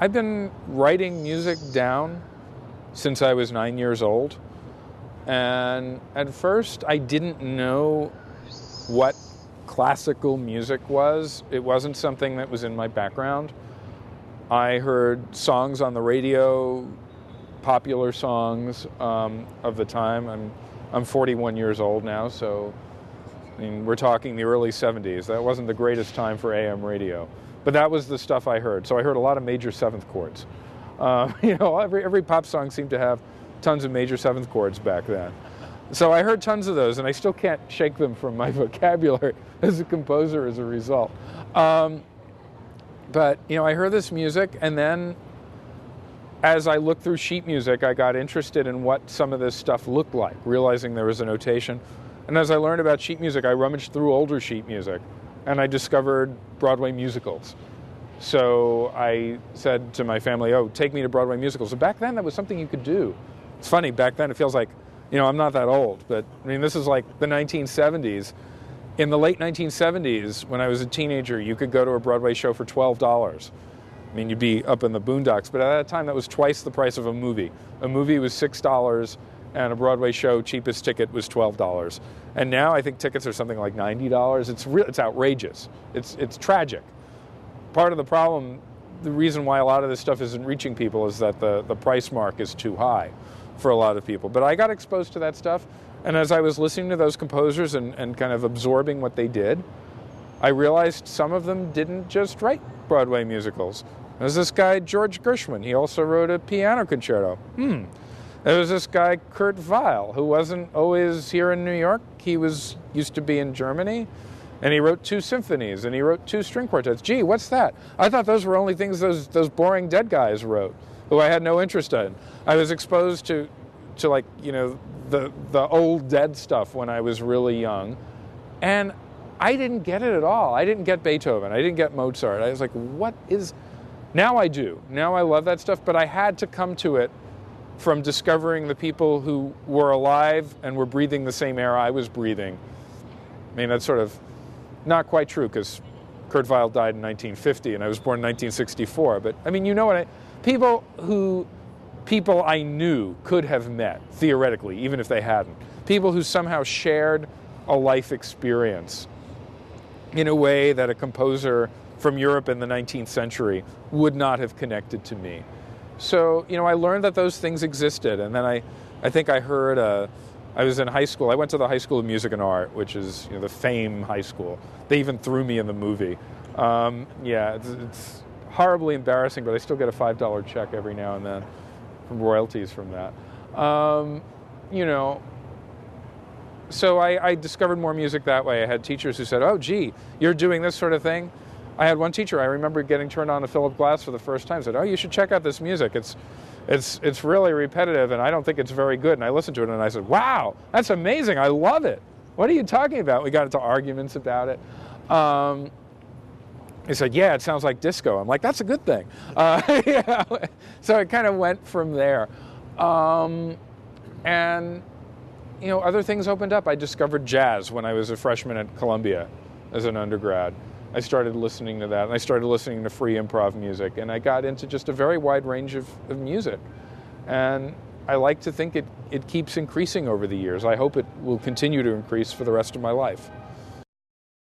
I've been writing music down since I was 9 years old. And at first, I didn't know what classical music was. It wasn't something that was in my background. I heard songs on the radio, popular songs of the time. I'm 41 years old now, so I mean, we're talking the early 70s. That wasn't the greatest time for AM radio. But that was the stuff I heard. So I heard a lot of major seventh chords. Every pop song seemed to have tons of major seventh chords back then. So I heard tons of those, and I still can't shake them from my vocabulary as a composer as a result. But I heard this music, and then as I looked through sheet music, I got interested in what some of this stuff looked like, realizing there was a notation. And as I learned about sheet music, I rummaged through older sheet music, and I discovered Broadway musicals. So I said to my family, take me to Broadway musicals. So back then, that was something you could do. It's funny, back then it feels like, I'm not that old, but I mean, this is like the 1970s. In the late 1970s, when I was a teenager, you could go to a Broadway show for $12. I mean, you'd be up in the boondocks, but at that time, that was twice the price of a movie. A movie was $6, and a Broadway show, cheapest ticket, was $12. And now I think tickets are something like $90. It's outrageous. It's tragic. Part of the problem, the reason why a lot of this stuff isn't reaching people is that the price mark is too high for a lot of people. But I got exposed to that stuff, and as I was listening to those composers and kind of absorbing what they did, I realized some of them didn't just write Broadway musicals. There's this guy, George Gershwin. He also wrote a piano concerto. There was this guy, Kurt Weill, who wasn't always here in New York. He used to be in Germany, and he wrote 2 symphonies, and he wrote 2 string quartets. Gee, what's that? I thought those were only things those boring dead guys wrote, who I had no interest in. I was exposed to like, the old dead stuff when I was really young, and I didn't get it at all. I didn't get Beethoven. I didn't get Mozart. I was like, what is... Now I do. Now I love that stuff, but I had to come to it from discovering the people who were alive and were breathing the same air I was breathing. I mean, that's sort of not quite true, because Kurt Weill died in 1950 and I was born in 1964. But I mean, people I knew could have met, theoretically, even if they hadn't. People who somehow shared a life experience in a way that a composer from Europe in the 19th century would not have connected to me. So, I learned that those things existed, and then I think I heard, I was in high school. I went to the High School of Music and Art, which is the Fame High School. They even threw me in the movie. It's horribly embarrassing, but I still get a $5 check every now and then from royalties from that. So I discovered more music that way. I had teachers who said, gee, you're doing this sort of thing? I had one teacher, I remember getting turned on to Philip Glass for the first time, said, you should check out this music. It's really repetitive, and I don't think it's very good. And I listened to it, and I said, wow, that's amazing. I love it. What are you talking about? We got into arguments about it. He said, yeah, it sounds like disco. I'm like, that's a good thing. So it kind of went from there. And other things opened up. I discovered jazz when I was a freshman at Columbia as an undergrad. I started listening to that, and I started listening to free improv music, and I got into just a very wide range of music. And I like to think it keeps increasing over the years. I hope it will continue to increase for the rest of my life.